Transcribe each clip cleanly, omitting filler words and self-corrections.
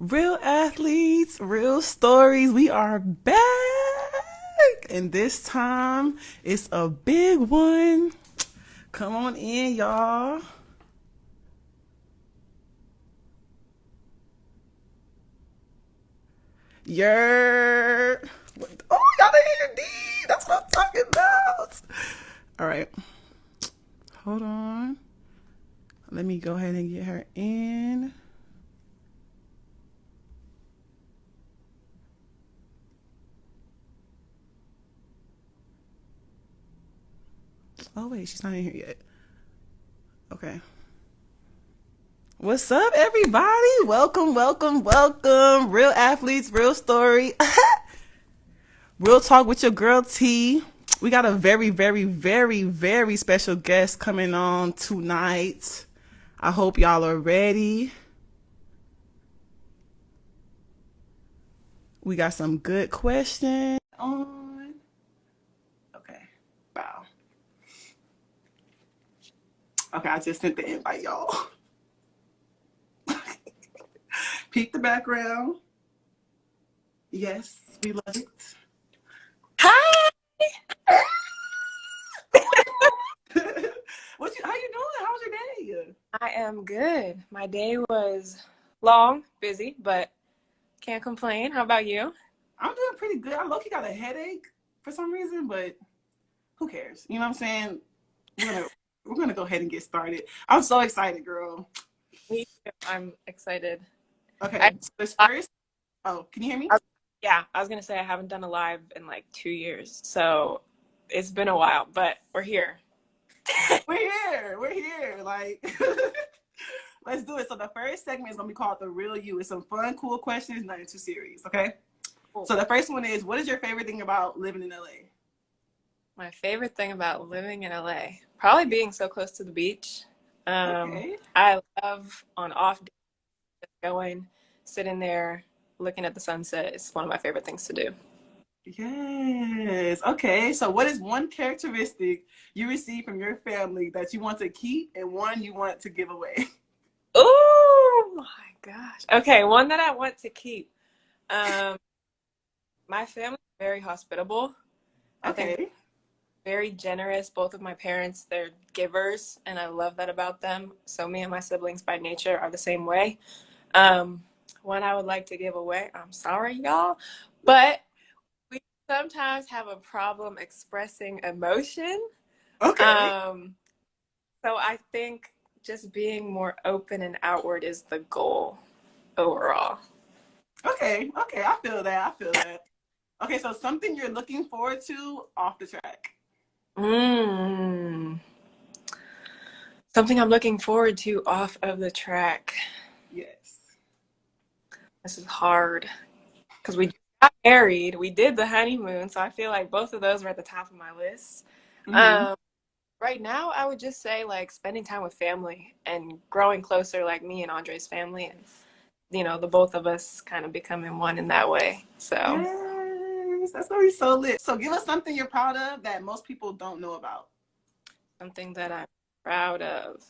Real athletes, real stories. We are back. And this time it's a big one. Come on in, y'all. Yer. Oh, y'all didn't hear D. That's what I'm talking about. All right. Hold on. Let me go ahead and get her in. Oh, wait. She's not in here yet. Okay. What's up, everybody? Welcome, welcome, welcome. Real athletes, real story. Real talk with your girl T. We got a very, very, very, very special guest coming on tonight. I hope y'all are ready. We got some good questions on. Okay, wow. Okay, I just sent the invite, y'all. Peek the background. Yes, we love it. Hi. How you doing? How was your day? I am good. My day was long, busy, but can't complain. How about you? I'm doing pretty good. I low-key got a headache for some reason, but who cares? You know what I'm saying? We're gonna go ahead and get started. I'm so excited, girl. Me too. I'm excited. Okay, so this first. Oh, can you hear me? Yeah, I was gonna say I haven't done a live in like 2 years, so it's been a while, but we're here. We're here. We're here. Like, let's do it. So the first segment is gonna be called "The Real You." It's some fun, cool questions, nothing too serious. Okay. Cool. So the first one is, what is your favorite thing about living in LA? My favorite thing about living in LA, probably being so close to the beach. Okay. I love on off days just going, sitting there, looking at the sunset. It's one of my favorite things to do. Yes. Okay. So, what is one characteristic you receive from your family that you want to keep and one you want to give away? Oh my gosh. Okay, one that I want to keep. Um, my family is very hospitable. I think Okay. they're very generous. Both of my parents, they're givers, and I love that about them. So me and my siblings by nature are the same way. Um, one I would like to give away. I'm sorry, y'all, but we sometimes have a problem expressing emotion. Okay. Um, so I think just being more open and outward is the goal overall. Okay. Okay. I feel that. I feel that. Okay. So, something you're looking forward to off the track. Mm. Something I'm looking forward to off of the track. Yes. This is hard because we got married. We did the honeymoon, so I feel like both of those were at the top of my list. Mm-hmm. Um, right now, I would just say like spending time with family and growing closer, like me and Andre's family, and the both of us kind of becoming one in that way. So Yes. That's gonna be so lit. So, give us something you're proud of that most people don't know about. something that I'm proud of.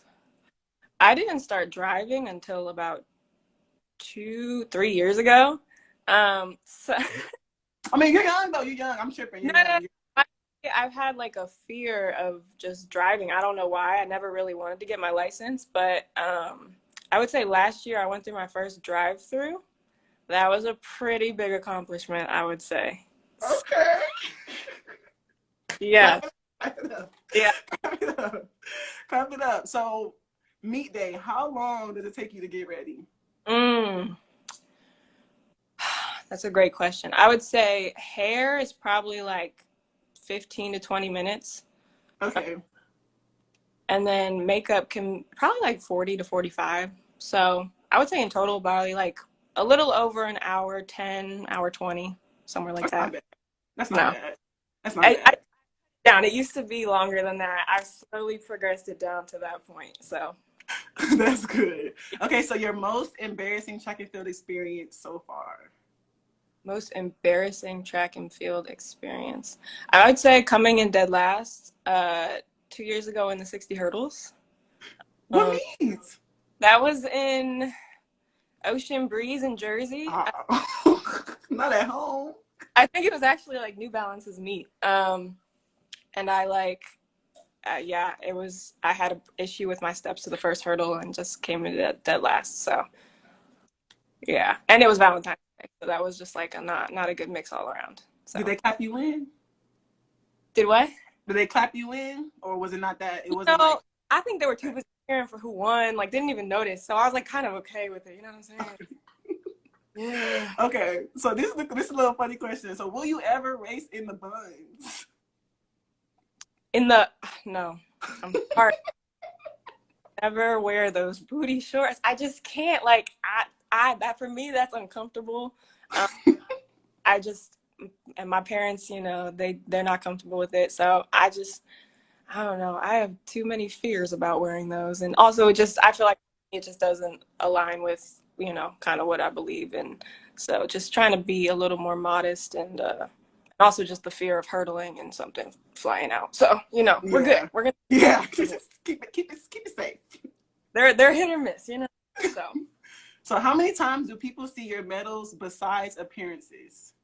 I didn't start driving until about 3 years ago. So I mean, you're young though. You're young. I'm tripping. You're no, no, young. I, I've had like a fear of just driving. I don't know why. I never really wanted to get my license, but I would say last year I went through my first drive-through. That was a pretty big accomplishment, I would say. Okay. Yeah, Clap it up. yeah. Clap it up. Clap it up. So, meet day. How long does it take you to get ready? Mm, that's a great question. I would say hair is probably like 15 to 20 minutes. Okay. And then makeup can probably like 40 to 45. So I would say in total, probably like a little over an hour, 10, hour 20, somewhere like That's not that. bad. That's not No, bad. That's not I bad. down. It used to be longer than that. I've slowly progressed it down to that point. So That's good. Okay, so your most embarrassing track and field experience so far. most embarrassing track and field experience. I would say coming in dead last 2 years ago in the 60 hurdles. What Um, means? that was in Ocean Breeze in Jersey. Not at home. I think it was actually like New Balance's meet. And I like, yeah, it was. I had an issue with my steps to the first hurdle and just came in dead last. So yeah, and it was Valentine's Day, so that was just like a not a good mix all around. Did So they clap you in? did what? Did they clap you in, or was it not that? It You wasn't like. know, I think they were too busy cheering for who won. Like, didn't even notice. So I was like, kind of okay with it. You know what I'm saying? Yeah. Okay, so this is a little funny question. So, will you ever race in the buns? In the no, I'm sorry. Never wear those booty shorts. I just can't. Like, I that for me that's uncomfortable. Um, I just and my parents, you know, they're not comfortable with it. So I don't know. I have too many fears about wearing those, and also it just I feel like it just doesn't align with kind of what I believe in. So just trying to be a little more modest and also just the fear of hurdling and something flying out. So we're good. Yeah, We're gonna yeah. Keep it safe. they're hit or miss, you know. So So, how many times do people see your medals besides appearances?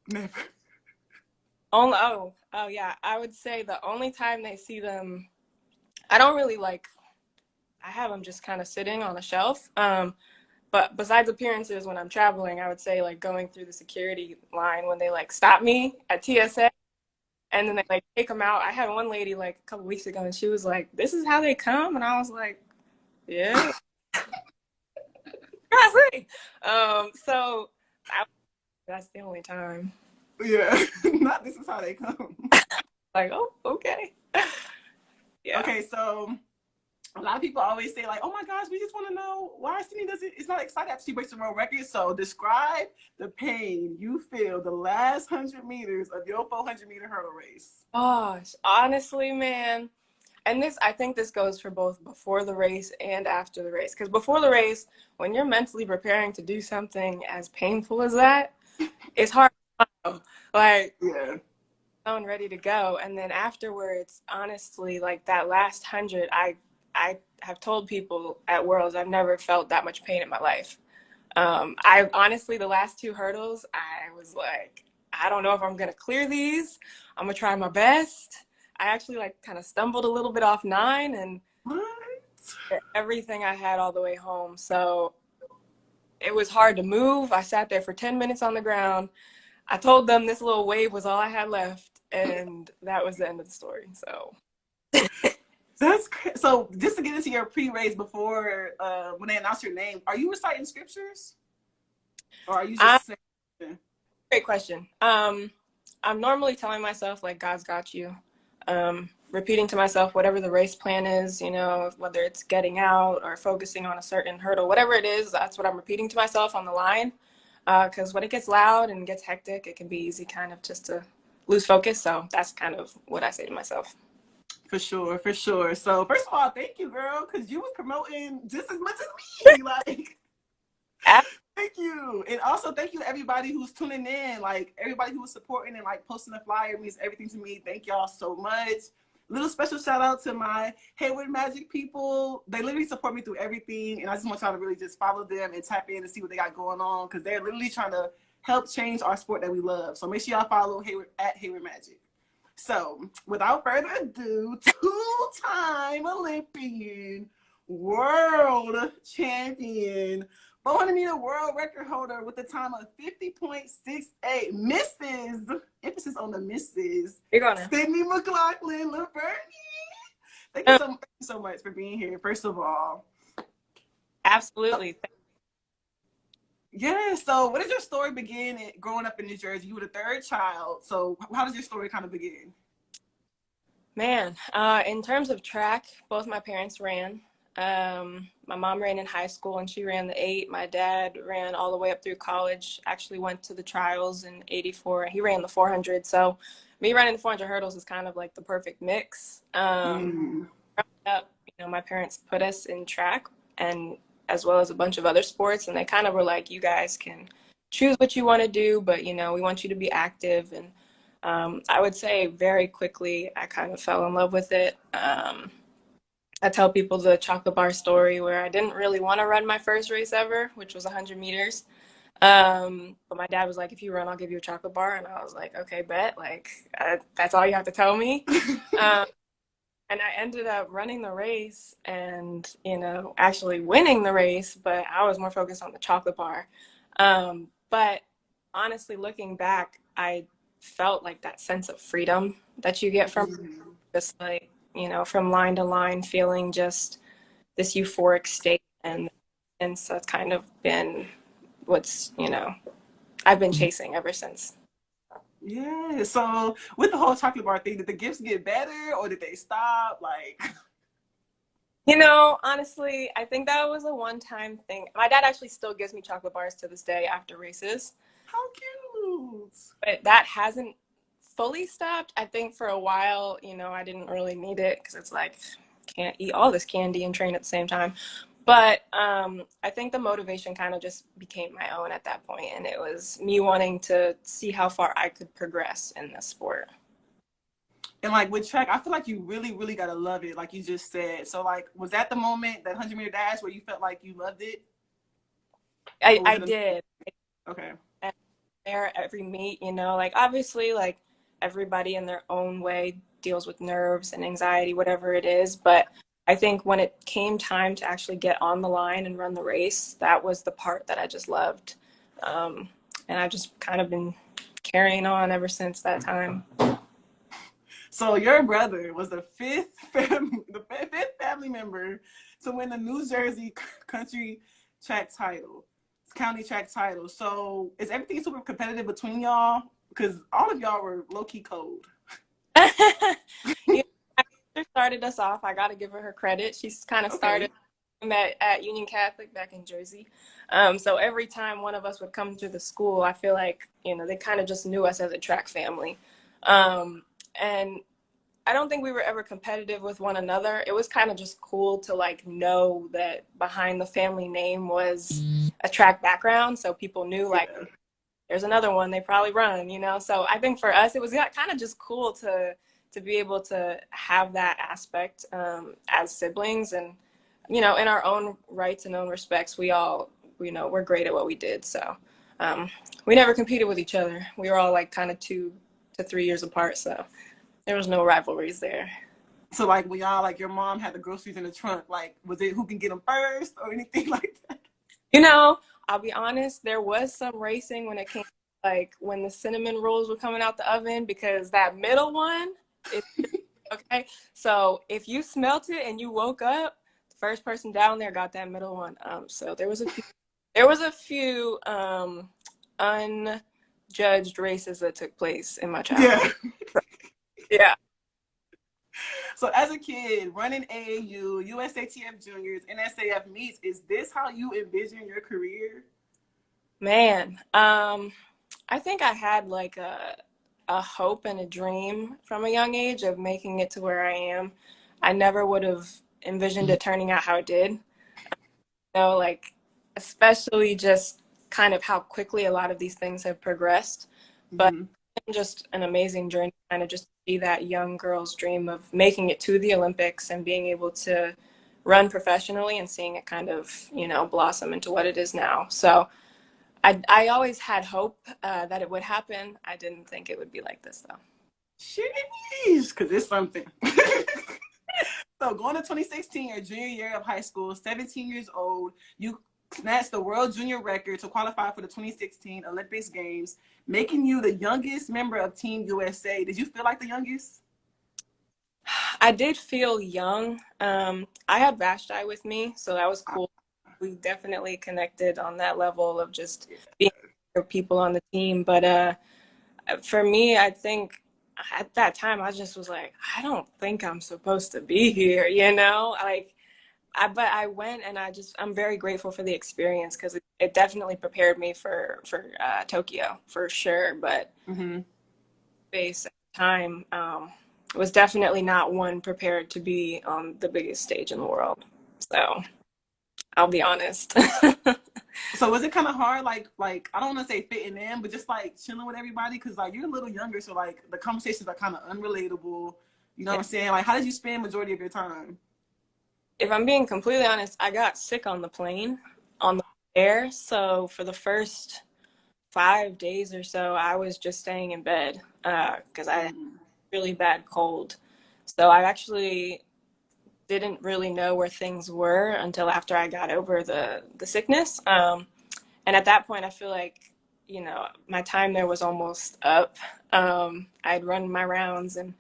Never. only oh yeah, I would say the only time they see them, I don't really like. I have them just kind of sitting on a shelf. But besides appearances, when I'm traveling, I would say like going through the security line when they like stop me at TSA and then they like take them out. I had one lady like a couple weeks ago and she was like, "This is how they come," and I was like, "Yeah, I see." So that's the only time. Yeah, not this is how they come. Like, oh, okay, yeah. Okay, so a lot of people always say like, "Oh my gosh, we just want to know why Sydney doesn't. It's not excited after she breaks the world record." So describe the pain you feel the last 100 meters of your 400-meter hurdle race. Gosh, honestly, man. And I think this goes for both before the race and after the race. Because before the race, when you're mentally preparing to do something as painful as that, it's hard to follow. Like, Yeah, I'm ready to go. And then afterwards, honestly, like that last 100, I have told people at Worlds I've never felt that much pain in my life. I honestly, the last two hurdles, I was like, I don't know if I'm gonna clear these. I'm gonna try my best. I actually like kind of stumbled a little bit off 9 and what? everything I had all the way home. So it was hard to move. I sat there for 10 minutes on the ground. I told them this little wave was all I had left, and that was the end of the story. So So just to get into your pre-race before when they announce your name, are you reciting scriptures or are you I just saying? great question. I'm normally telling myself like God's got you. Repeating to myself whatever the race plan is, whether it's getting out or focusing on a certain hurdle, whatever it is, that's what I'm repeating to myself on the line. Because when it gets loud and gets hectic, it can be easy kind of just to lose focus. So that's kind of what I say to myself. For sure, for sure. So first of all, thank you, girl, because you was promoting just as much as me. Like, thank you. And also thank you to everybody who's tuning in. Like everybody who was supporting and like posting the flyer means everything to me. Thank y'all so much. Little special shout out to my Hayward Magic people. They literally support me through everything. And I just want y'all to really just follow them and tap in and see what they got going on. Because they're literally trying to help change our sport that we love. So make sure y'all follow Hayward at Hayward Magic. So, without further ado, two-time Olympian, world champion, 400-meter world record holder with a time of 50.68, Mrs. Emphasis on the Mrs. You're gonna. Sydney McLaughlin-Levrone. Thank you so much for being here, first of all. Absolutely. Yeah, so what did your story begin growing up in New Jersey? You were the third child, so how did your story kind of begin? Man, in terms of track, both my parents ran. My mom ran in high school and she ran the 8. My dad ran all the way up through college, actually went to the trials in 84. He ran the 400. So me running the 400 hurdles is kind of like the perfect mix. Growing up, my parents put us in track and as well as a bunch of other sports. And they kind of were like, you guys can choose what you want to do, but, we want you to be active. And I would say very quickly, I kind of fell in love with it. I tell people the chocolate bar story where I didn't really want to run my first race ever, which was 100 meters. But my dad was like, if you run, I'll give you a chocolate bar. And I was like, okay, bet. Like, that's all you have to tell me. Um, and I ended up running the race and, actually winning the race, but I was more focused on the chocolate bar. But honestly, looking back, I felt like that sense of freedom that you get from Mhm. just like, from line to line, feeling just this euphoric state. And so it's kind of been what's, I've been chasing ever since. Yeah. So with the whole chocolate bar thing, did the gifts get better or did they stop? Like, Honestly, I think that was a one-time thing. My dad actually still gives me chocolate bars to this day after races, how cute. but that hasn't fully stopped. I think for a while, I didn't really need it because it's like, can't eat all this candy and train at the same time. But I think the motivation kind of just became my own at that point, and it was me wanting to see how far I could progress in this sport. And like with track, I feel like you really, really gotta love it, like you just said. So like, was that the moment, that 100-meter dash, where you felt like you loved it, I, or was I it did. okay? And there, every meet, like obviously, like everybody in their own way deals with nerves and anxiety, whatever it is. But I think when it came time to actually get on the line and run the race, that was the part that I just loved. Um, and I've just kind of been carrying on ever since that time. So your brother was the fifth family member to win the New Jersey country track title, county track title. So is everything super competitive between y'all? Because all of y'all were low key cold. You know, my sister started us off. I got to give her credit. She's kind of Okay. started at Union Catholic back in Jersey. So every time one of us would come to the school, I feel like, they kind of just knew us as a track family. And I don't think we were ever competitive with one another. It was kind of just cool to like know that behind the family name was a track background. So people knew like Yeah. there's another one they probably run. So I think for us it was kind of just cool to be able to have that aspect as siblings, and in our own rights and own respects, we all we're great at what we did. So um, we never competed with each other. We were all like kind of 2 to 3 years apart, so there was no rivalries there. So like when y'all, like your mom had the groceries in the trunk, like was it who can get them first or anything like that? You know, I'll be honest, there was some racing when it came, like when the cinnamon rolls were coming out the oven, because that middle one is okay. So if you smelt it and you woke up, the first person down there got that middle one. So there was a few unjudged races that took place in my childhood. Yeah. Yeah. So as a kid, running AAU, USATF juniors, NSAF meets, is this how you envision your career? Man, I think I had like a hope and a dream from a young age of making it to where I am. I never would have envisioned it turning out how it did. Like especially just kind of how quickly a lot of these things have progressed. But Mm-hmm. it's been just an amazing journey, kind of just to see that young girl's dream of making it to the Olympics and being able to run professionally and seeing it kind of, blossom into what it is now. So I always had hope that it would happen. I didn't think it would be like this, though. Jeez, because it's something. So going to 2016, your junior year of high school, 17 years old, you snatched the world junior record to qualify for the 2016 Olympics Games, making you the youngest member of Team USA. Did you feel like the youngest? I did feel young. I had Vashti with me, so that was cool. We definitely connected on that level of just being people on the team. But for me, I think at that time I just was like, I don't think I'm supposed to be here. Like but I went, and I'm very grateful for the experience because it definitely prepared me for Tokyo for sure. But Mm-hmm. space at the time was definitely not one prepared to be on the biggest stage in the world. So I'll be honest. So was it kind of hard, like I don't want to say fitting in, but just like chilling with everybody? Because like you're a little younger, so like the conversations are kind of unrelatable. You know what I'm saying? Like, how did you spend majority of your time? if I'm being completely honest, I got sick on the plane on the air. So for the first 5 days or so, I was just staying in bed because I had Mm. a really bad cold. So I actually didn't really know where things were until after I got over the sickness. And at that point, I feel like, my time there was almost up. I'd run my rounds and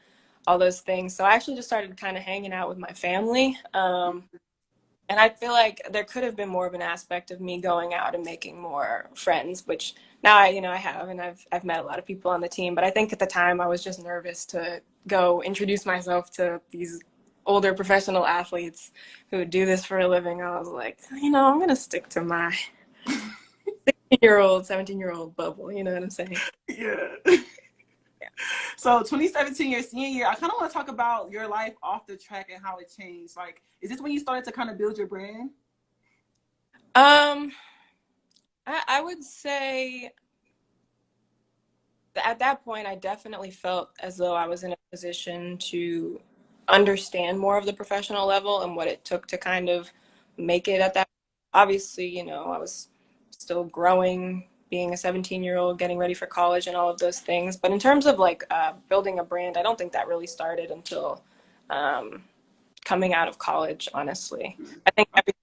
all those things. So I actually just started kind of hanging out with my family. And I feel like there could have been more of an aspect of me going out and making more friends, which now I have, and I've met a lot of people on the team. But I think at the time I was just nervous to go introduce myself to these older professional athletes who do this for a living. I was like, I'm gonna stick to my 16-year-old, 17-year-old bubble. You know what I'm saying? Yeah. Yeah. So 2017, your senior year, I kind of want to talk about your life off the track and how it changed. Like, is this when you started to kind of build your brand? Um, I would say at that point, I definitely felt as though I was in a position to understand more of the professional level and what it took to kind of make it at that. Obviously, I was still growing, being a 17-year-old, getting ready for college and all of those things. But in terms of like building a brand, I don't think that really started until um, coming out of college, honestly. I think everything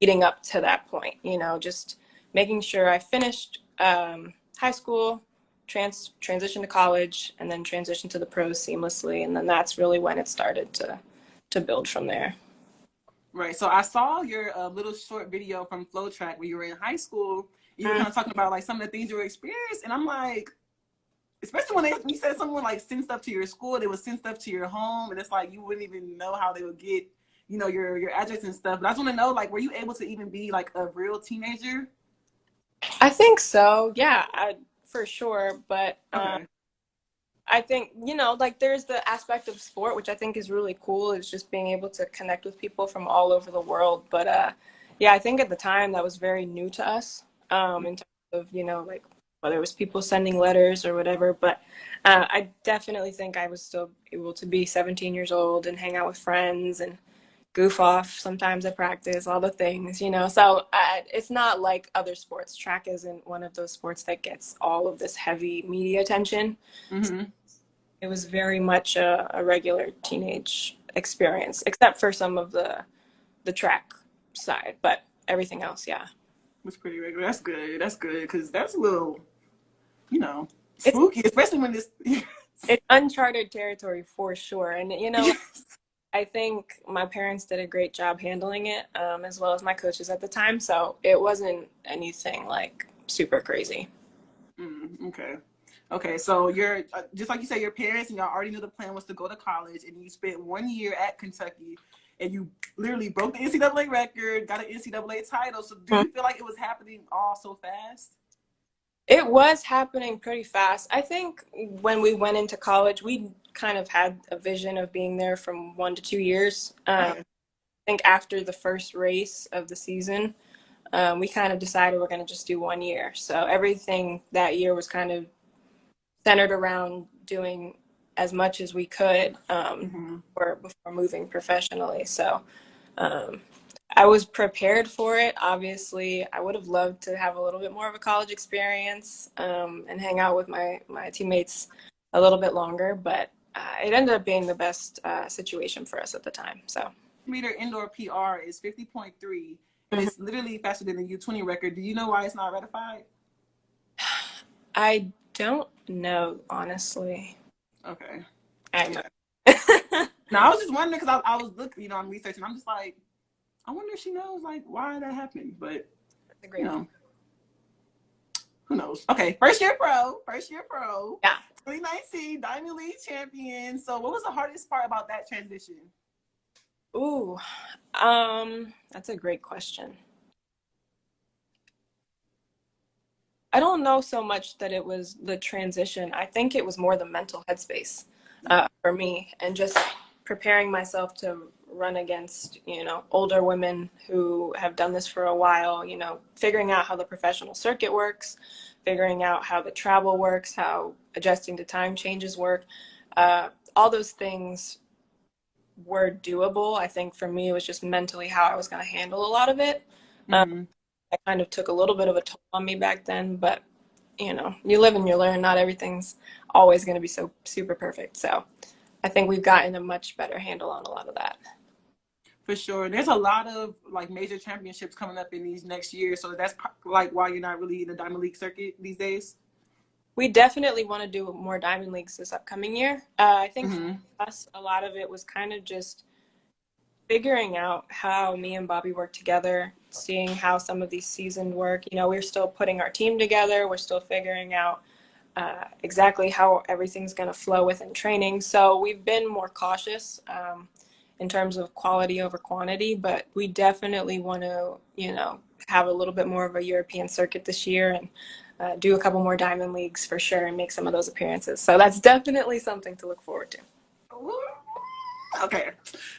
leading up to that point, just making sure I finished high school, transition to college, and then transition to the pros seamlessly. And then that's really when it started to build from there. Right. So I saw your little short video from Flow Track where you were in high school. You were Mm. kind of talking about like some of the things you were experiencing, and I'm like, especially when you said someone like send stuff to your school, they would send stuff to your home, and it's like you wouldn't even know how they would get, your address and stuff. But I just want to know, like, were you able to even be like a real teenager? I think so. Yeah, for sure. But Okay. I think, like there's the aspect of sport, which I think is really cool, is just being able to connect with people from all over the world. But yeah, I think at the time that was very new to us in terms of, like whether it was people sending letters or whatever. But I definitely think I was still able to be 17 years old and hang out with friends and goof off sometimes at practice, all the things, So it's not like other sports. Track isn't one of those sports that gets all of this heavy media attention. Mm-hmm. It was very much a regular teenage experience, except for some of the track side, but everything else, yeah. Was pretty regular. That's good. That's good because that's a little, you know, It's spooky, especially when this. it's uncharted territory for sure, and I think my parents did a great job handling it, as well as my coaches at the time. So it wasn't anything like super crazy. Okay. Okay, so you're just like you said, your parents and y'all already knew the plan was to go to college, and you spent 1 year at Kentucky, and you literally broke the NCAA record, got an NCAA title. So, do you feel like it was happening all so fast? It was happening pretty fast. I think when we went into college, we kind of had a vision of being there from 1 to 2 years. Okay. I think after the first race of the season, we kind of decided we're going to just do 1 year. So everything that year was kind of centered around doing as much as we could Mm-hmm. before moving professionally. So um, I was prepared for it. Obviously, I would have loved to have a little bit more of a college experience and hang out with my teammates a little bit longer, but it ended up being the best situation for us at the time. So Meter indoor PR is 50.3, and it's literally faster than the U20 record. Do you know why it's not ratified? I don't know, honestly. Okay. I Yeah. know. Now I was just wondering because I was looking, I'm researching. I'm just like, I wonder if she knows like why that happened, but That's a you great point. know, who knows? Okay, first year pro, Yeah. 2019 Diamond League champion. So, what was the hardest part about that transition? Ooh, that's a great question. I don't know so much that it was the transition. I think it was more the mental headspace for me, and just preparing myself to run against, older women who have done this for a while, figuring out how the professional circuit works, figuring out how the travel works, how adjusting to time changes work. All those things were doable. I think for me, it was just mentally how I was going to handle a lot of it. Um, Mm-hmm. I kind of took a little bit of a toll on me back then, but you live and you learn. Not everything's always going to be so super perfect. So I think we've gotten a much better handle on a lot of that. For sure. There's a lot of like major championships coming up in these next years, so that's like why you're not really in the Diamond League circuit these days. We definitely want to do more Diamond Leagues this upcoming year. I think for Mm-hmm. us, a lot of it was kind of just figuring out how me and Bobby work together, seeing how some of these seasons work. We're still putting our team together. We're still figuring out exactly how everything's going to flow within training. So we've been more cautious in terms of quality over quantity, but we definitely want to, have a little bit more of a European circuit this year and do a couple more Diamond Leagues for sure and make some of those appearances. So that's definitely something to look forward to. Okay,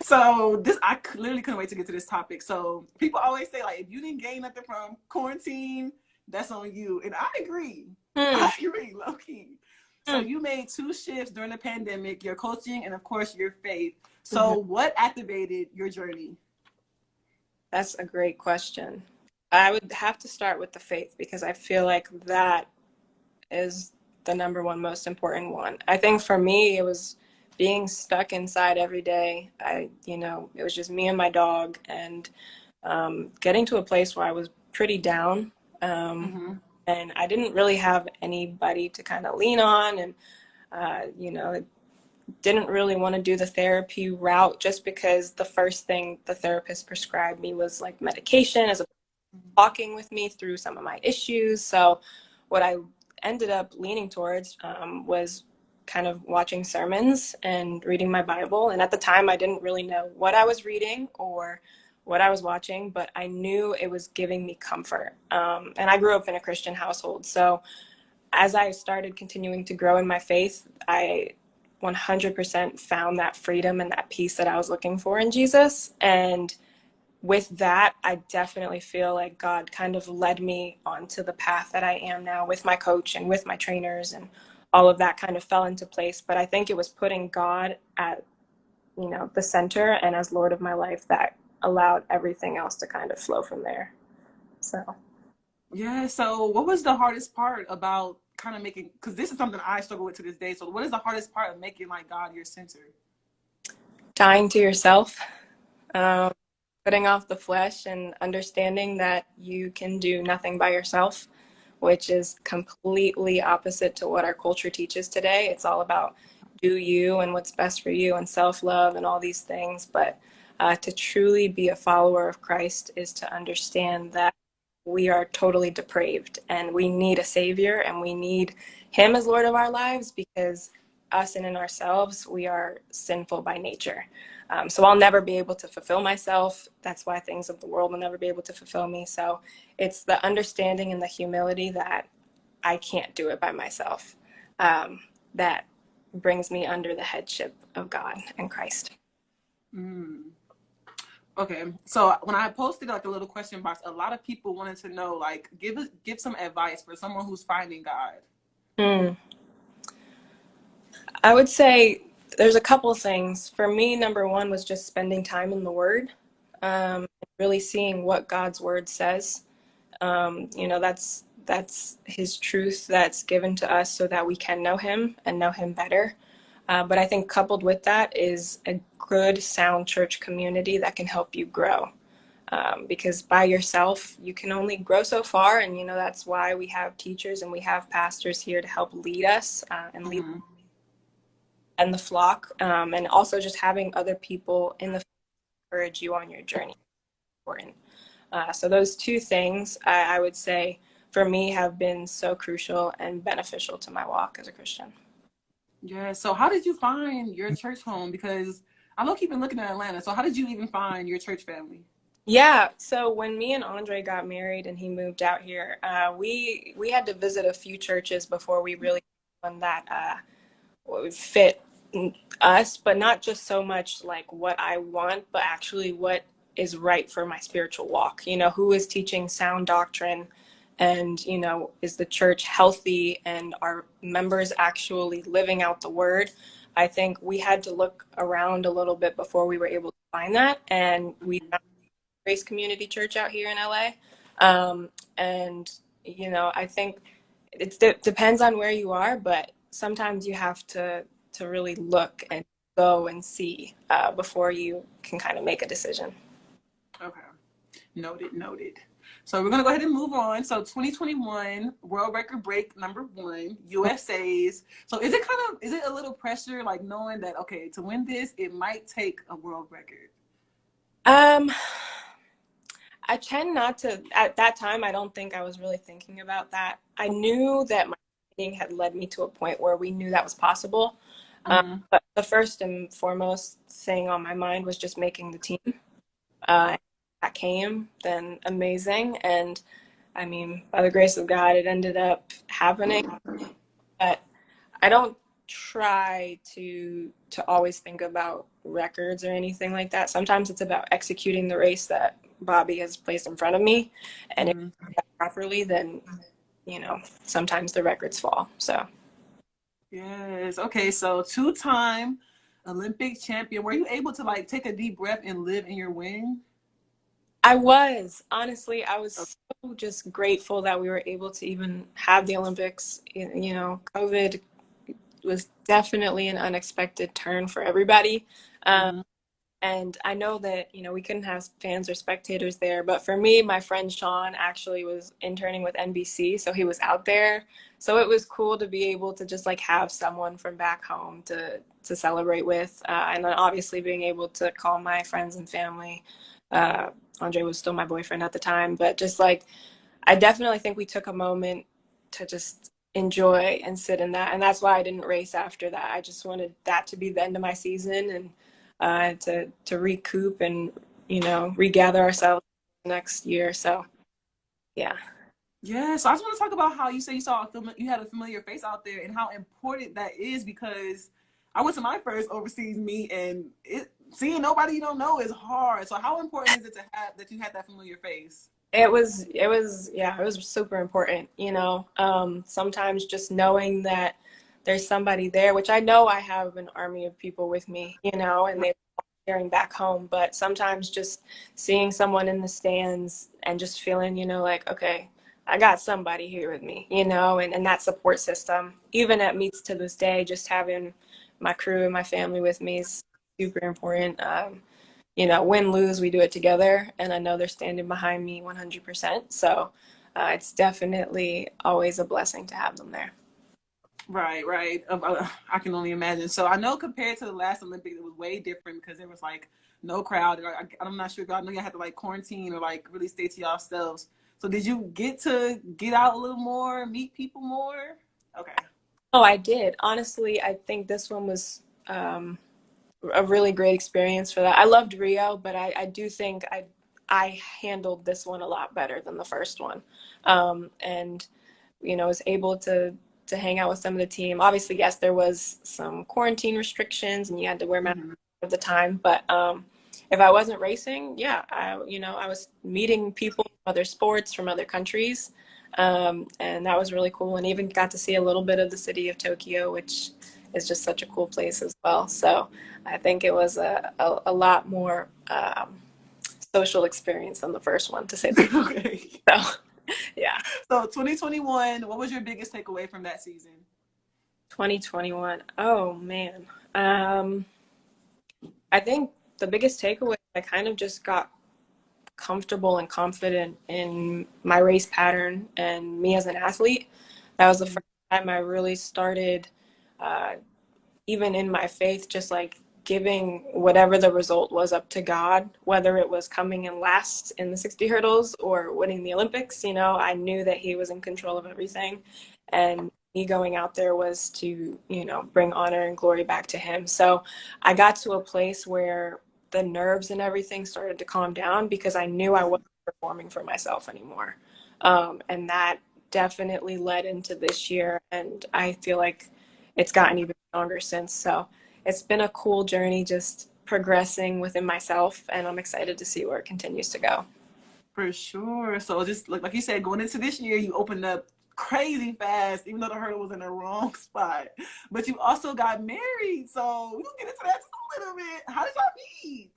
so this I literally couldn't wait to get to this topic. So people always say like, if you didn't gain nothing from quarantine, that's on you, and I agree. Hmm. I agree, low key. So Hmm. you made two shifts during the pandemic: your coaching and, of course, your faith. Mhm. So what activated your journey? That's a great question. I would have to start with the faith because I feel like that is the number one most important one. I think for me, it was being stuck inside every day. It was just me and my dog, and getting to a place where I was pretty down. Um, Mm-hmm. and I didn't really have anybody to kind of lean on. And, didn't really want to do the therapy route just because the first thing the therapist prescribed me was like medication as a walking with me through some of my issues. So what I ended up leaning towards was kind of watching sermons and reading my Bible. And at the time, I didn't really know what I was reading or what I was watching, but I knew it was giving me comfort. And I grew up in a Christian household. So as I started continuing to grow in my faith, I 100% found that freedom and that peace that I was looking for in Jesus. And with that, I definitely feel like God kind of led me onto the path that I am now with my coach and with my trainers, and all of that kind of fell into place. But I think it was putting God at, the center and as Lord of my life that allowed everything else to kind of flow from there. So Yeah. So what was the hardest part about kind of making? Because this is something I struggle with to this day. So what is the hardest part of making like God your center? dying to yourself, um, putting off the flesh and understanding that you can do nothing by yourself, which is completely opposite to what our culture teaches today. It's all about do you and what's best for you and self-love and all these things. But to truly be a follower of Christ is to understand that we are totally depraved and we need a savior and we need him as Lord of our lives, because us and in ourselves, we are sinful by nature. So I'll never be able to fulfill myself. That's why things of the world will never be able to fulfill me. So it's the understanding and the humility that I can't do it by myself, that brings me under the headship of God and Christ. Mm. Okay, so when I posted like a little question box, a lot of people wanted to know like give some advice for someone who's finding God. Mm. I would say there's a couple things. For me, number one was just spending time in the Word, really seeing what God's Word says. That's His truth that's given to us so that we can know Him and know Him better. But I think coupled with that is a good, sound church community that can help you grow. Because by yourself, you can only grow so far. And, that's why we have teachers and we have pastors here to help lead us and lead Mm-hmm. and the flock. And also just having other people in the encourage you on your journey is important. So those two things I would say for me have been so crucial and beneficial to my walk as a Christian. Yeah. So how did you find your church home? Because I know you've been looking at Atlanta. So how did you even find your church family? Yeah, so when me and Andre got married and he moved out here, we had to visit a few churches before we really found one that would fit us, but not just so much like what I want, but actually what is right for my spiritual walk. Who is teaching sound doctrine, and is the church healthy, and are members actually living out the word? I think we had to look around a little bit before we were able to find that. And we found Grace Community Church out here in LA. And, I think it depends on where you are, but sometimes you have to really look and go and see before you can kind of make a decision. Okay. Noted, noted. So we're gonna go ahead and move on. So 2021 world record break #1, USA's. So is it a little pressure, like knowing that okay, to win this, it might take a world record? Um, I tend not to, at that time, I don't think I was really thinking about that. I knew that my training had led me to a point where we knew that was possible. Mm-hmm. But the first and foremost thing on my mind was just making the team. That came, then amazing. And I mean, by the grace of God, it ended up happening. But I don't try to always think about records or anything like that. Sometimes it's about executing the race that Bobby has placed in front of me, and if Mm-hmm. I do that properly, then sometimes the records fall. So Yes. Okay. So two-time Olympic champion. Were you able to like take a deep breath and live in your win? I was honestly, I was so just grateful that we were able to even have the Olympics. COVID was definitely an unexpected turn for everybody. Um, Mm-hmm. And I know that, we couldn't have fans or spectators there, but for me, my friend Sean actually was interning with NBC, so he was out there. So it was cool to be able to just like have someone from back home to celebrate with, and then obviously being able to call my friends and family. Uh, Andre was still my boyfriend at the time, but just like I definitely think we took a moment to just enjoy and sit in that, and that's why I didn't race after that. I just wanted that to be the end of my season and to recoup and regather ourselves next year. So yeah. Yeah, so I just want to talk about how you say you had a familiar face out there and how important that is because I went to my first overseas meet and seeing nobody you don't know is hard. So how important is it to have that you had that familiar face? Yeah, it was super important, sometimes just knowing that there's somebody there, which I know I have an army of people with me, and they're cheering back home, but sometimes just seeing someone in the stands and just feeling, like, okay, I got somebody here with me, and that support system, even at meets to this day, just having my crew and my family with me is super important. Win, lose, we do it together. And I know they're standing behind me 100%. So it's definitely always a blessing to have them there. Right, right. I can only imagine. So I know compared to the last Olympics, it was way different because there was like no crowd. I'm not sure. I know you had to like quarantine or like really stay to yourselves. So did you get to get out a little more, meet people more? Okay. Oh, I did. Honestly, I think this one was a really great experience for that. I loved Rio, but I do think I handled this one a lot better than the first one. And was able to hang out with some of the team. Obviously, yes, there was some quarantine restrictions and you had to wear masks Mm-hmm. at the time, but if I wasn't racing, yeah, I was meeting people from other sports, from other countries. And that was really cool, and even got to see a little bit of the city of Tokyo, which is just such a cool place as well. So I think it was a lot more social experience than the first one, to say the least. Okay. So yeah. So 2021, what was your biggest takeaway from that season? 2021. Oh man. I think the biggest takeaway, I kind of just got comfortable and confident in my race pattern and me as an athlete. That was the first time I really started, uh, even in my faith, just like giving whatever the result was up to God, whether it was coming in last in the 60 hurdles or winning the Olympics. I knew that He was in control of everything. And me going out there was to, bring honor and glory back to Him. So I got to a place where the nerves and everything started to calm down because I knew I wasn't performing for myself anymore. And that definitely led into this year. And I feel like it's gotten even stronger since. So it's been a cool journey just progressing within myself, and I'm excited to see where it continues to go. For sure. So just like you said, going into this year, you opened up crazy fast, even though the hurdle was in the wrong spot. But you also got married, so we'll get into that just a little bit. How did y'all meet?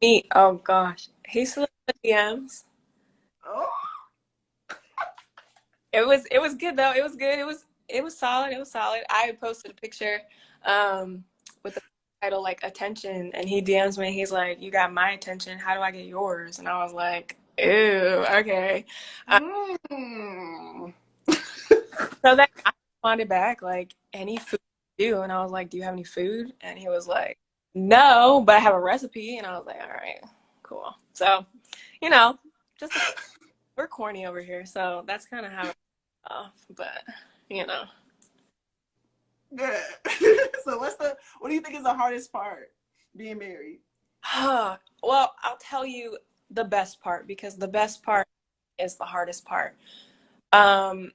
Me, oh gosh, he slid in the DMs. Oh. It was good though. It was good. It was solid. It was solid. I posted a picture with the title like attention, and he DMs me. He's like, "You got my attention. How do I get yours?" And I was like, "Ew, okay." Mm. So then I responded back like, "Any food you do?" And I was like, "Do you have any food?" And he was like, "No, but I have a recipe." And I was like, "All right, cool." So, you know, just we're corny over here, so that's kind of how it off. But you know, Good. So what do you think is the hardest part being married? well, I'll tell you the best part because the best part is the hardest part. Um,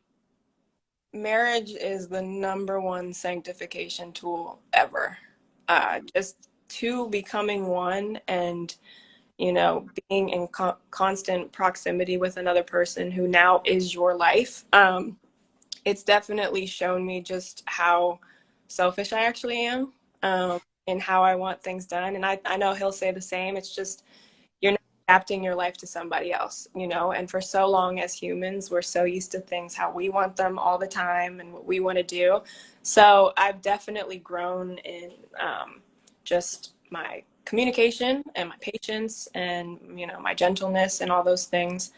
Marriage is the number one sanctification tool ever. Just two becoming one and being in constant proximity with another person who now is your life. It's definitely shown me just how selfish I actually am, and how I want things done. And I know he'll say the same. It's just you're not adapting your life to somebody else, and for so long as humans, we're so used to things how we want them all the time and what we want to do. So I've definitely grown in just my communication and my patience and my gentleness and all those things,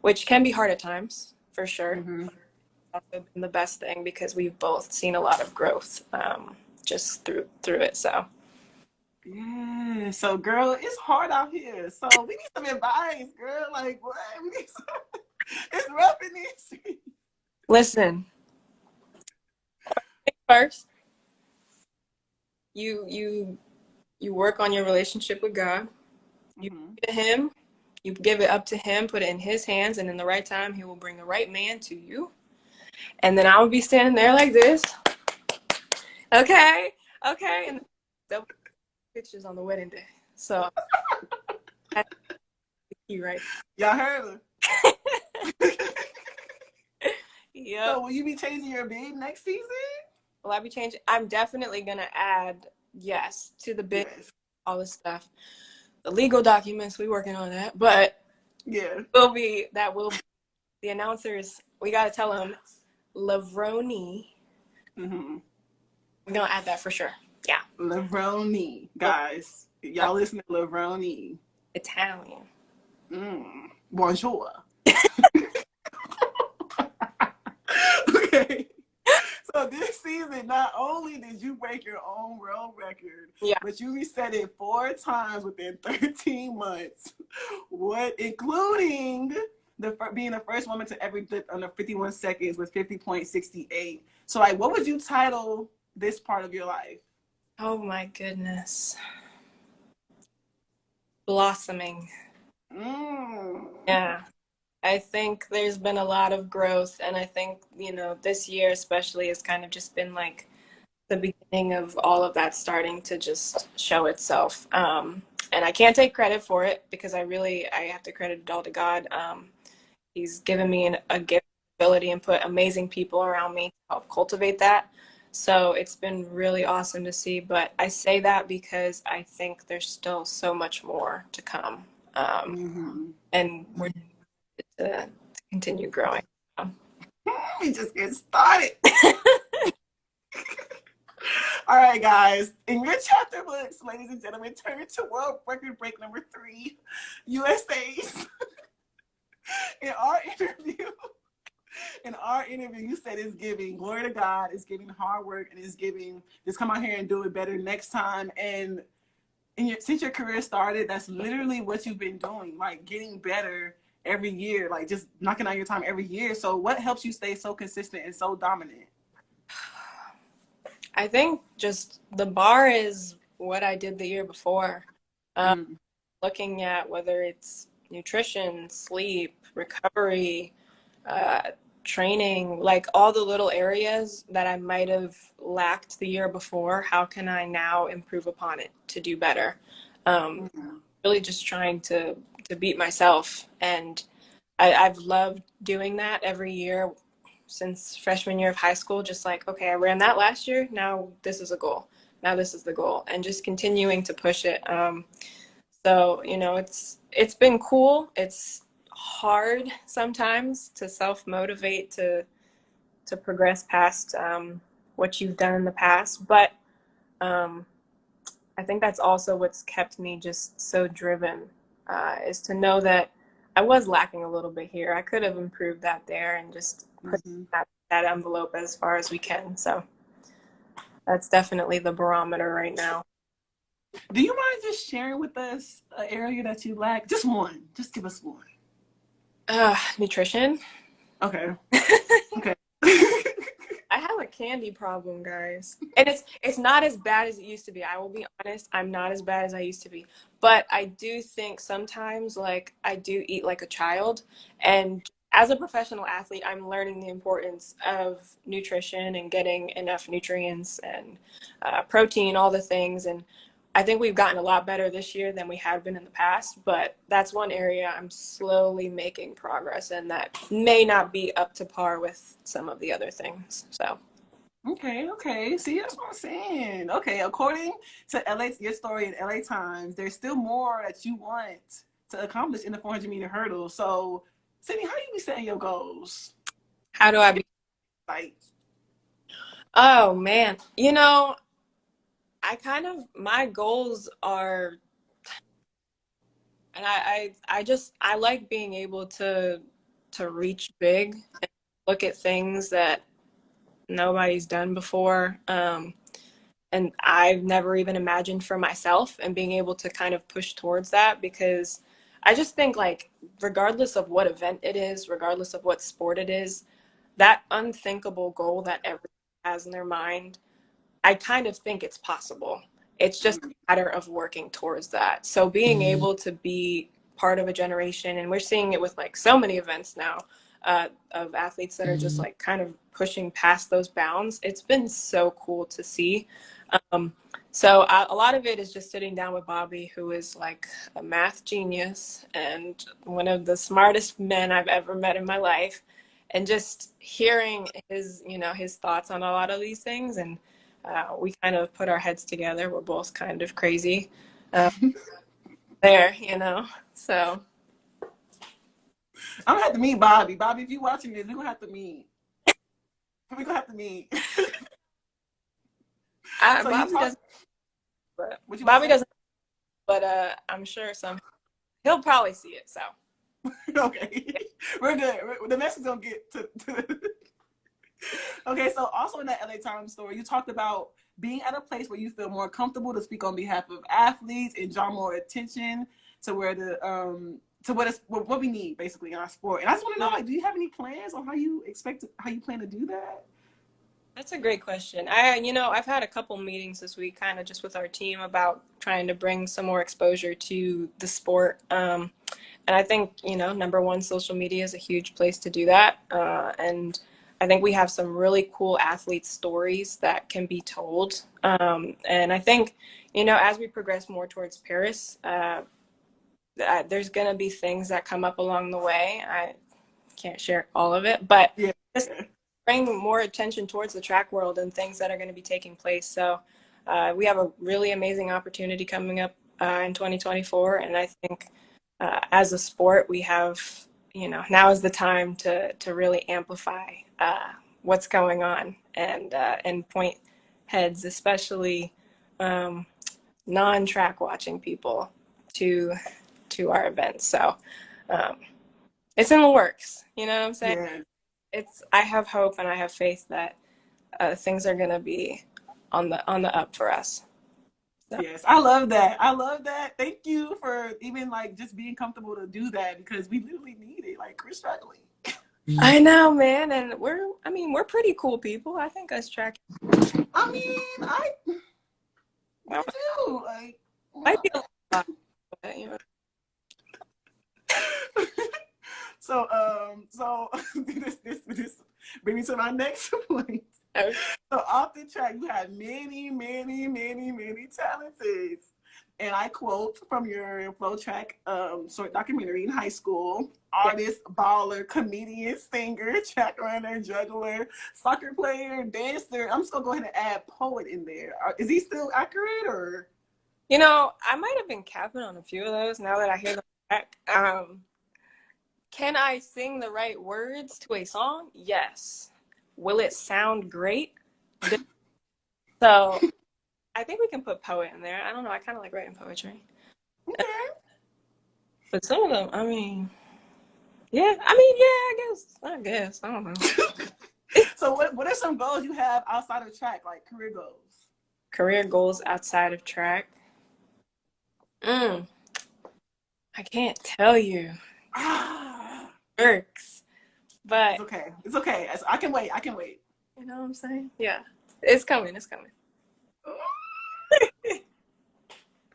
which can be hard at times for sure. Mm-hmm. Also been the best thing because we've both seen a lot of growth, just through it. So Yeah. So, girl, it's hard out here. So we need some advice, girl. Like, what? We need some. It's rough in these streets. listen, first you work on your relationship with God. You Mm-hmm. give it to him, you give it up to him, put it in his hands, and in the right time he will bring the right man to you. And then I will be standing there like this. Okay, okay, and double pictures on the wedding day. So that's the key right. Y'all heard her. Yep. So, will you be changing your bid next season? Will I be changing? I'm definitely gonna add yes to the bid, Yes. all this stuff. The legal documents, we working on that, but Yeah. will be the announcers. We gotta tell them Levrone. Mm-hmm. We're gonna add that for sure. Yeah. Levrone, guys. Y'all listen to Levrone. Italian. Bonjour. Okay. So this season, not only did you break your own world record, Yeah. but you reset it 4 times within 13 months. What, including being the first woman to ever dip under 51 seconds with 50.68. So, like, what would you title this part of your life? Oh my goodness. Blossoming. Mm. Yeah. I think there's been a lot of growth, and I think, this year especially has kind of just been like the beginning of all of that starting to just show itself. And I can't take credit for it because I have to credit it all to God. He's given me a gift ability and put amazing people around me to help cultivate that. So it's been really awesome to see. But I say that because I think there's still so much more to come. Mm-hmm. And we're to continue growing. So. We just get started. All right, guys. In your chapter books, ladies and gentlemen, turn to world record break number 3, USA's. In our interview, you said it's giving glory to God, it's giving hard work, and it's giving just come out here and do it better next time. And since your career started, that's literally what you've been doing, like getting better every year, like just knocking out your time every year. So what helps you stay so consistent and so dominant? I think just the bar is what I did the year before. Mm. Looking at whether it's nutrition, sleep, recovery, uh, training, like all the little areas that I might have lacked the year before, how can I now improve upon it to do better? Mm. Really just trying to beat myself and I've loved doing that every year since freshman year of high school. Just like, okay, I ran that last year. Now this is a goal. Now this is the goal, and just continuing to push it. So, it's been cool. It's hard sometimes to self motivate to progress past what you've done in the past, but um, I think that's also what's kept me just so driven, is to know that I was lacking a little bit here. I could have improved that there and just put Hmm. that envelope as far as we can. So that's definitely the barometer right now. Do you mind just sharing with us an area that you lack? Just one. Just give us one. Nutrition. Okay. Okay. I have a candy problem, guys. And it's not as bad as it used to be. I will be honest, I'm not as bad as I used to be. But I do think sometimes like I do eat like a child, and as a professional athlete, I'm learning the importance of nutrition and getting enough nutrients and protein, all the things. And I think we've gotten a lot better this year than we have been in the past, but that's one area I'm slowly making progress in that may not be up to par with some of the other things. So, Okay, okay. See, that's what I'm saying. Okay, according to your story in LA Times, there's still more that you want to accomplish in the 400-meter hurdle. So, Sydney, how do you be setting your goals? how do I be? Like, Oh man, I kind of my goals are, and I like being able to reach big and look at things that nobody's done before. And I've never even imagined for myself, and being able to kind of push towards that, because I just think like regardless of what event it is, regardless of what sport it is, that unthinkable goal that everyone has in their mind, I kind of think it's possible. It's just a matter of working towards that. So being able to be part of a generation, and we're seeing it with like so many events now, of athletes that are just like kind of pushing past those bounds. It's been so cool to see. Um, a lot of it is just sitting down with Bobby, who is like a math genius and one of the smartest men I've ever met in my life, and just hearing his thoughts on a lot of these things. And we kind of put our heads together. We're both kind of crazy uh, there. So I'm gonna have to meet Bobby. Bobby, if you're watching this, we're gonna have to meet. We're gonna have to meet. So you Bobby talk. doesn't, but What you want to Bobby say? doesn't, but I'm sure he'll probably see it. So Okay, yeah. we're good. The message gonna get to. Okay, so also in that LA Times story, you talked about being at a place where you feel more comfortable to speak on behalf of athletes and draw more attention to where what we need basically in our sport. And I just want to know, like, do you have any plans on how you plan to do that? That's a great question. I've had a couple meetings this week, kind of just with our team, about trying to bring some more exposure to the sport. And I think, number one, social media is a huge place to do that. And I think we have some really cool athlete stories that can be told. And I think, as we progress more towards Paris, there's going to be things that come up along the way. I can't share all of it, but Yeah. just bring more attention towards the track world and things that are going to be taking place. So we have a really amazing opportunity coming up in 2024. And I think as a sport, we have, now is the time to really amplify what's going on, and point heads, especially non-track watching people, to our events. So um, it's in the works. You know what I'm saying? Yeah. I have hope and I have faith that things are going to be on the up for us. So. Yes, I love that. I love that. Thank you for even like just being comfortable to do that because we literally need it. Like we're struggling. I know, man, and we're pretty cool people. I think us track I mean, I do. Like, might be a lot, but, so this brings me to my next point. Okay. So off the track, you have many, many, many, many talented and I quote from your Flow Track short documentary in high school: Yeah. artist, baller, comedian, singer, track runner, juggler, soccer player, dancer. I'm just gonna go ahead and add poet in there. Is he still accurate or? You know, I might have been capping on a few of those now that I hear them back. Can I sing the right words to a song? Yes. Will it sound great? So I think we can put poet in there. I don't know. I kind of like writing poetry. Okay. But some of them, I mean, yeah. I mean, yeah, I guess. I don't know. So what are some goals you have outside of track, like career goals? Career goals outside of track. Mm, I can't tell you. Ah, Works. But it's okay. It's okay. I can wait. I can wait. you know what I'm saying? Yeah. It's coming. It's coming.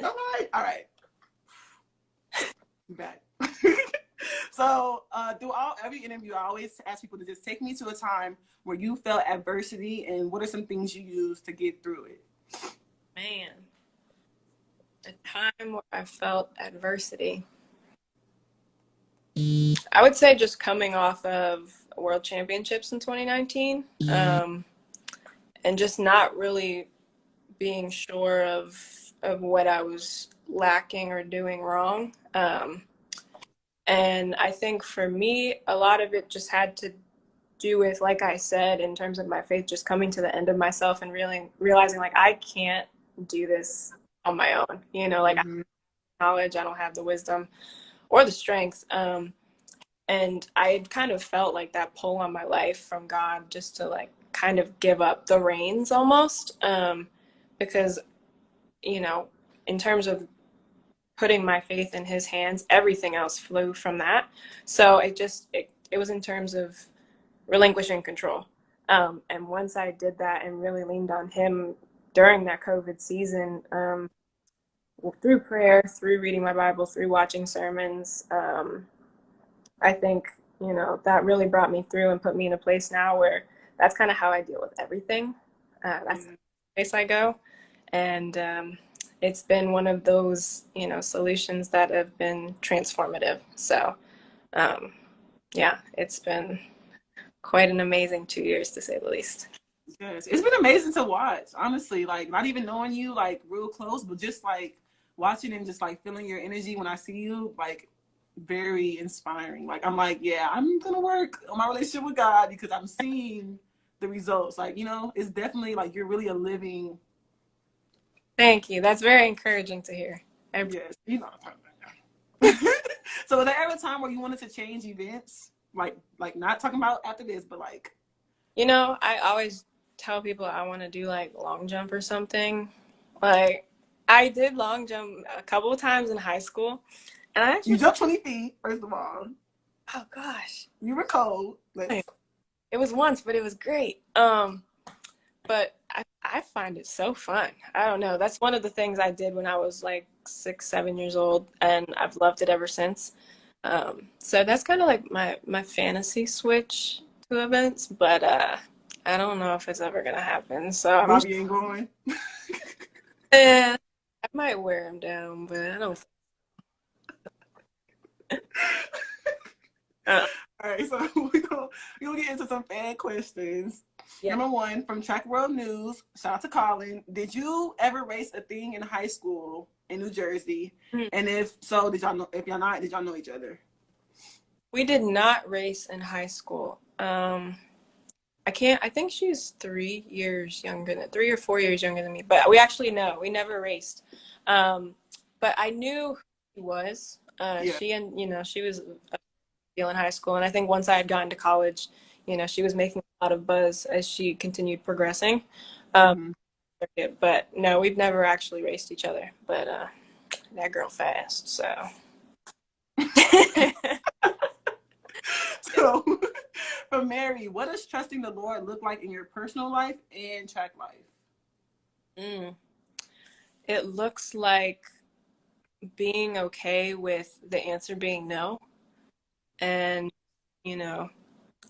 All right. All right. Back. So, every interview, I always ask people to just take me to a time where you felt adversity, and what are some things you used to get through it? Man, a time where I felt adversity. I would say just coming off of World Championships in 2019, and just not really being sure of what I was lacking or doing wrong. And I think for me, a lot of it just had to do with, like I said, in terms of my faith, just coming to the end of myself and really realizing like I can't do this on my own. You know, like I don't have knowledge, I don't have the wisdom or the strength. And I had kind of felt like that pull on my life from God just to like kind of give up the reins almost. Because, you know, in terms of putting my faith in his hands, everything else flew from that. So it was in terms of relinquishing control. And once I did that and really leaned on him during that COVID season, through prayer, through reading my Bible, through watching sermons, I think, you know, that really brought me through and put me in a place now where that's kind of how I deal with everything. That's the place I go. And it's been one of those, you know, solutions that have been transformative. So, yeah, it's been quite an amazing 2 years to say the least. Yes, it's been amazing to watch. Honestly, like not even knowing you like real close, but just like watching and just like feeling your energy when I see you, like very inspiring. Like I'm like, yeah, I'm gonna work on my relationship with God because I'm seeing the results. Like, you know, it's definitely like you're really a living. Thank you. That's very encouraging to hear. Yes, you know what I'm talking about. So was there ever a time where you wanted to change events? Like not talking about after this, but like, You know, I always tell people I want to do like long jump or something. Like I did long jump a couple of times in high school, and I you actually, jumped 20 feet, first of all. oh gosh, You were cold. Let's it was once, but it was great. But I find it so fun. I don't know. That's one of the things I did when I was like 6, 7 years old, and I've loved it ever since. So that's kind of like my fantasy switch to events, but I don't know if it's ever gonna happen. So Bobby ain't going. I might wear him down, but I don't. Uh, All right, so we're gonna get into some fan questions. yeah. Number one, from Track World News, shout out to Colin. Did you ever race a thing in high school in New Jersey? Hmm. And if so, did y'all know? If y'all not, did y'all know each other? We did not race in high school. I can't. I think she's 3 or 4 years younger than me. But we actually know we never raced. But I knew who she was. Yeah. She and you know she was a deal in high school, and I think once I had gotten to college, you know she was making a lot of buzz as she continued progressing. Um, Mm-hmm. but no, we've never actually raced each other. But that girl fast, so. So, for Mary, what does trusting the Lord look like in your personal life and track life? Mm. It looks like being okay with the answer being no, and you know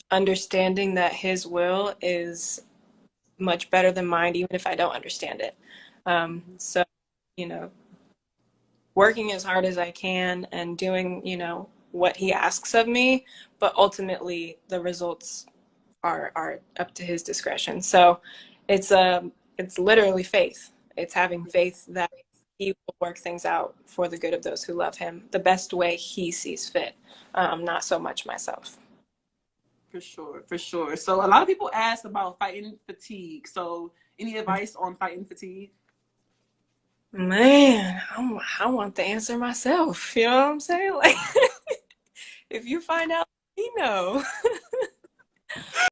understanding that his will is much better than mine even if I don't understand it. So you know working as hard as I can and doing, what he asks of me, but ultimately the results are up to his discretion. So it's literally faith. It's having faith that he will work things out for the good of those who love him the best way he sees fit, not so much myself. For sure, for sure. So a lot of people ask about fighting fatigue. So any advice on fighting fatigue? Man, I want the answer myself. You know what I'm saying? Like, if you find out, you know.